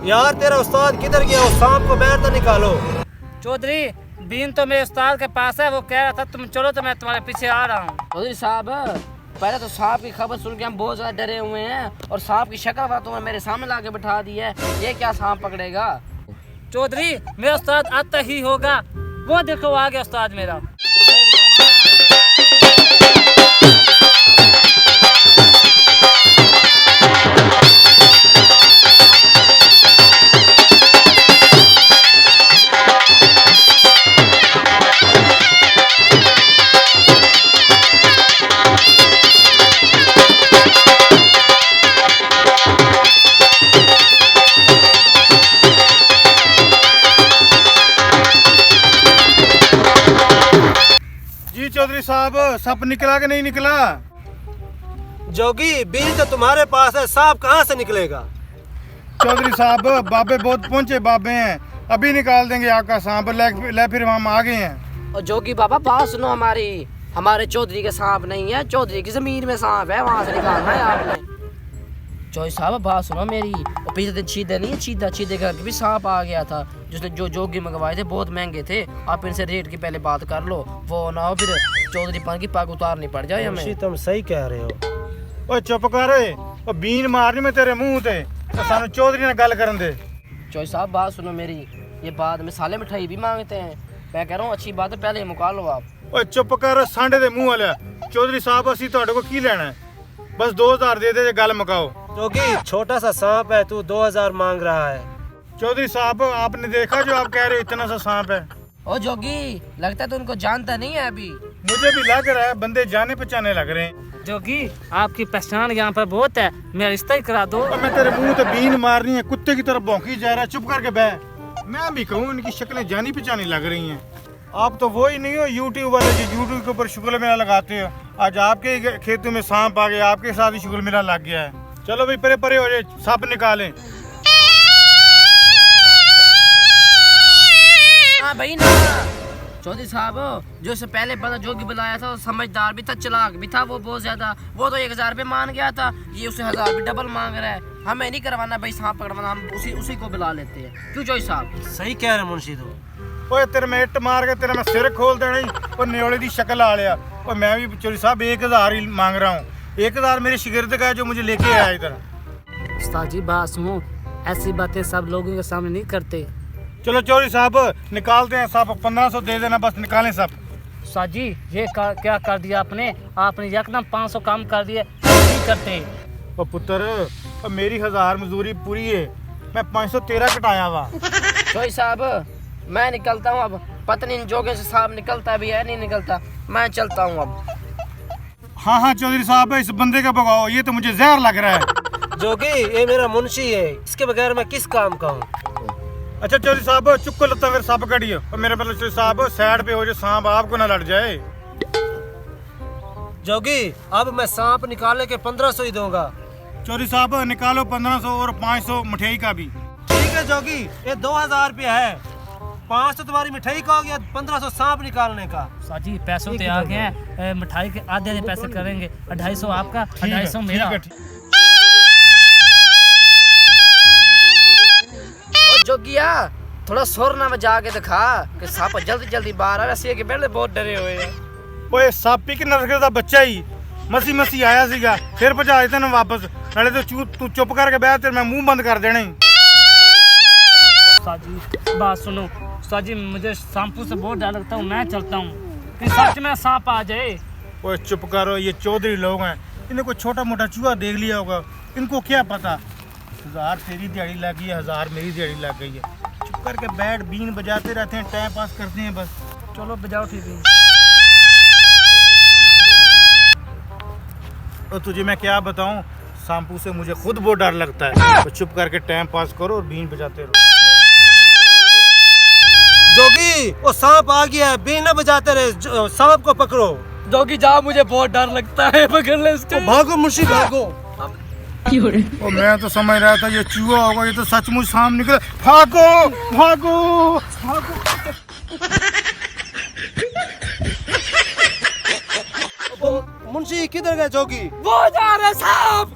यार तेरा उस्ताद किधर गया? उस सांप को बाहर तो निकालो। चौधरी बीन तो मेरे उस्ताद के पास है, वो कह रहा था तुम चलो तो मैं तुम्हारे पीछे आ रहा हूँ। चौधरी साहब पहले तो सांप की खबर सुन के हम बहुत ज्यादा डरे हुए हैं, और सांप की शक्ल वाला तुम्हें मेरे सामने लाके बिठा दी है। ये क्या सांप पकड़ेगा? चौधरी मेरा उस्ताद आता ही होगा, वो देखो आ गया उस्ताद मेरा। चौधरी साहब सांप निकला कि नहीं निकला? जोगी बीज तो तुम्हारे पास है, सांप कहाँ से निकलेगा? चौधरी साहब बाबे बहुत पहुंचे बाबे हैं, अभी निकाल देंगे आपका सांप। ले फिर हम आ गए हैं। और जोगी बाबा बात सुनो हमारी, हमारे चौधरी के सांप नहीं है, चौधरी की जमीन में सांप है, वहाँ से निकालना है आपने। चौधरी साहब बात सुनो मेरी, और पिछले दिन चीते नहीं है, चीते घर के भी सांप आ गया था, जिसने जो जोगी मंगवाए थे बहुत महंगे थे। आप इनसे रेट की पहले बात कर लो, वो ना हो फिर चौधरी पान की पाग उतारनी पड़ जाए हमें। तुम सही कह रहे हो। ओए चुप कर, ओ बीन मारनी मैं तेरे मुंह ते, तो सानू चौधरी ने गल करन दे। चौधरी साहब बात सुनो मेरी, ये बाद में साले मिठाई भी मांगते हैं। मैं कह रहा हूँ अच्छी बात है, पहले मुका लो आप। ओए चुप कर सांडे दे मुंह वाला। चौधरी साहब असी तुहाडे को की लेना है, बस 2000 दे दे, गल मुकाओ। जोगी छोटा सा सांप है, तू 2000 मांग रहा है। चौधरी साहब आपने देखा जो आप कह रहे हो इतना सा सांप है? ओ जोगी लगता है तो उनको जानता नहीं है अभी। मुझे भी लग रहा है बंदे जाने पहचाने लग रहे हैं। जोगी आपकी पहचान यहाँ पर बहुत है, मेरा रिश्ता ही करा दो। और मैं तेरे मुंह पे बीन मारनी है, कुत्ते की तरफ भौंकी जा रहा है, चुप करके बह। मैं भी कहूँ इनकी शक्लें जानी पहचानी लग रही हैं। आप तो वो ही नहीं हो यूट्यूब वाले जो यूट्यूब के ऊपर शुक्ल मेला लगाते हो। आज आपके खेतों में सांप आ गया, आपके साथ ही शुक्ल मेला लग गया है। चलो भाई परे परे हो जाए, सांप निकालें। हाँ भाई ना चौधरी साहब, जो इससे पहले बंदा जोगी बुलाया था वो समझदार भी था, चालाक भी था, वो बहुत ज्यादा। वो तो 1000 रुपये मान गया था, ये उसे 1000 रुपये डबल मांग रहा है। हमें नहीं करवाना भाई सांप पकड़वाना, हम उसी को बुला लेते हैं। क्यों चौधरी साहब? सही कह रहे मुंशी तुम। ओए तेरे में इट मार के तेरा मैं सिर खोल देना ही, और न्योले की शक्ल आ लिया। और मैं भी चौधरी साहब 1000 ही मांग रहा हूँ। 1000 मेरे शिगिर्द का है जो मुझे लेके आया इधर। उस्ताद जी बात सुनो, ऐसी बातें सब लोगों के सामने नहीं करते। चलो चौधरी साहब निकालते हैं सब, 1500 दे देना, बस निकालें सब। उस्ताद जी ये क्या कर दिया आपने एकदम 500 कम कर दिए, नहीं करते। ओ पुत्र, मेरी 1000 मजदूरी पूरी है, मैं 513 कटाया हुआ। चौधरी साहब मैं निकलता हूँ अब, पता नहीं जोगे से साहब निकलता भी है नहीं निकलता, मैं चलता हूँ अब। हाँ चौधरी साहब इस बंदे का भगाओ, ये तो मुझे जहर लग रहा है। जोगी ये मेरा मुंशी है, इसके बगैर मैं किस काम का हूँ? अच्छा चौधरी साहब चुप को लगता फिर सांप कटिए, और मेरे मतलब चौधरी साहब साइड पे हो जाए, सांप आपको ना लड़ जाए। जोगी अब मैं सांप निकालने के 1500 ही दूंगा। चौधरी साहब निकालो 1500 और 500 मिठाई का भी। ठीक है जोगी, ये 2000 रुपया है, 500 तुम्हारी मिठाई का हो गया, 1500 सांप निकालने का। उस्ताद जी पैसों तो आ गए हैं, मिठाई के आधे पैसे करेंगे, 250 आपका, 250 मेरा। जोगिया थोड़ा शोर ना बजा के दिखा कि सांप जल्दी जल्दी बाहर आ रहा है, के पहले बहुत डरे हुए हैं। ओए सापी के नरके दा बच्चा ही मसी आया सीगा, फिर भजा देते ना वापस। नाले तो तू चुप करके बैठ, तेरे मैं मुंह बंद कर देना ही। उस्ताद जी बात सुनो, उस्ताद जी मुझे सांपों से बहुत डर लगता हूँ, मैं चलता हूँ कि सच में सांप आ जाए। ओए चुप करो, ये चौधरी लोग हैं, इन्हें कोई छोटा मोटा चूहा देख लिया होगा, इनको क्या पता। 1000 तेरी दिहाड़ी लग गई है, 1000 मेरी दिहाड़ी लग गई है। चुप करके बैठ, बीन बजाते रहते हैं, टाइम पास करते हैं बस। चलो बजाओ ठीक है। तो तुझे मैं क्या बताऊं, सांपू से मुझे खुद बहुत डर लगता है। तो चुप करके टाइम पास करो और बीन बजाते रहो। जोगी वो सांप आ गया है, बीन न बजाते रहे, सांप को पकड़ो। जोगी जा, मुझे बहुत डर लगता है, पकड़ ले इसको। भागो मुंशी भागो। और मैं तो समझ रहा था ये चूहा होगा, ये तो सचमुच सांप निकला। भागो भागो भागो। मुंशी किधर गए जोगी? वो जा रहा है सांप।